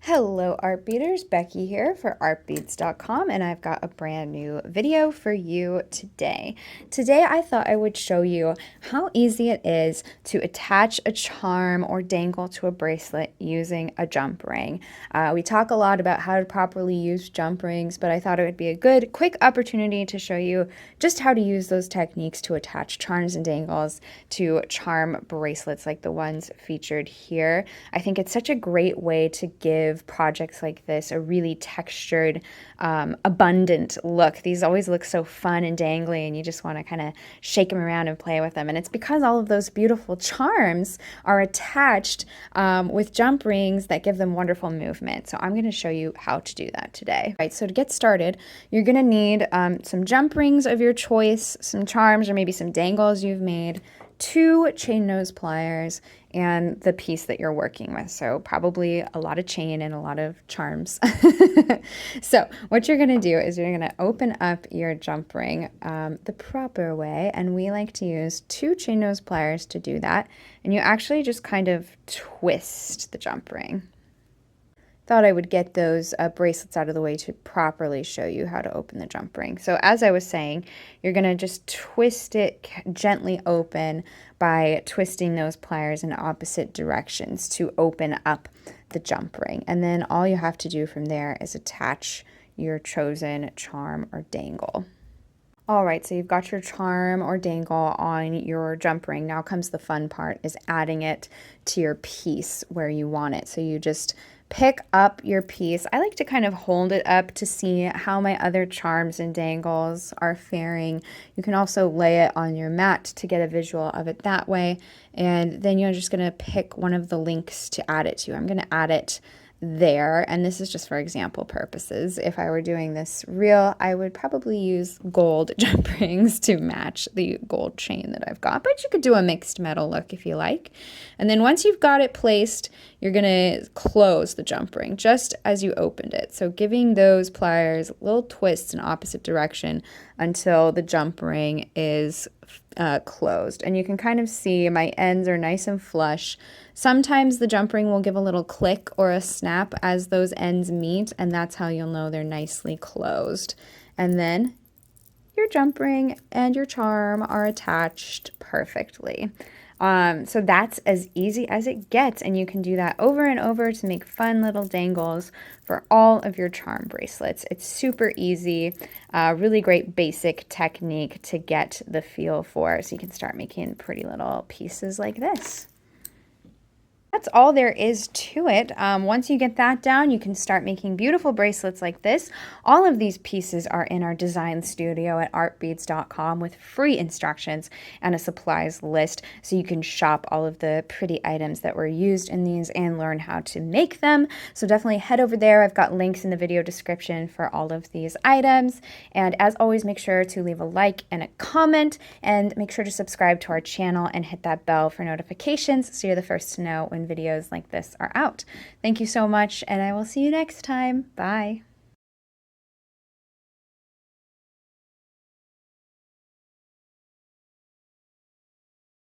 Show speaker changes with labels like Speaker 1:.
Speaker 1: Hello art beaters, Becky here for artbeads.com, and I've got a brand new video for you today. Today I thought I would show you how easy it is to attach a charm or dangle to a bracelet using a jump ring. We talk a lot about how to properly use jump rings, but I thought it would be a good quick opportunity to show you just how to use those techniques to attach charms and dangles to charm bracelets like the ones featured here. I think it's such a great way to give projects like this a really textured, abundant look. These always look so fun and dangly, and you just want to kind of shake them around and play with them. And it's because all of those beautiful charms are attached with jump rings that give them wonderful movement. So I'm going to show you how to do that today. All right, so to get started, you're going to need some jump rings of your choice, some charms, or maybe some dangles you've made, 2 chain nose pliers, and the piece that you're working with. So probably a lot of chain and a lot of charms. So what you're gonna do is you're gonna open up your jump ring the proper way, and we like to use 2 chain nose pliers to do that. And you actually just kind of twist the jump ring. Thought I would get those bracelets out of the way to properly show you how to open the jump ring. So as I was saying, you're going to just twist it gently open by twisting those pliers in opposite directions to open up the jump ring. And then all you have to do from there is attach your chosen charm or dangle. All right, so you've got your charm or dangle on your jump ring. Now comes the fun part, is adding it to your piece where you want it. So you just pick up your piece. I like to kind of hold it up to see how my other charms and dangles are faring. You can also lay it on your mat to get a visual of it that way. And then you're just gonna pick one of the links to add it to. I'm gonna add it there, and this is just for example purposes. If I were doing this real, I would probably use gold jump rings to match the gold chain that I've got, but you could do a mixed metal look if you like. And then once you've got it placed, you're gonna close the jump ring just as you opened it. So giving those pliers little twists in opposite direction until the jump ring is closed. And you can kind of see my ends are nice and flush. Sometimes the jump ring will give a little click or a snap as those ends meet, and that's how you'll know they're nicely closed. And then your jump ring and your charm are attached perfectly. So that's as easy as it gets, and you can do that over and over to make fun little dangles for all of your charm bracelets. It's super easy, really great basic technique to get the feel for, so you can start making pretty little pieces like this. That's all there is to it. Once you get that down, you can start making beautiful bracelets like this. All of these pieces are in our design studio at artbeads.com with free instructions and a supplies list, so you can shop all of the pretty items that were used in these and learn how to make them. So definitely head over there. I've got links in the video description for all of these items. And as always, make sure to leave a like and a comment, and make sure to subscribe to our channel and hit that bell for notifications so you're the first to know when videos like this are out. Thank you so much, and I will see you next time. Bye.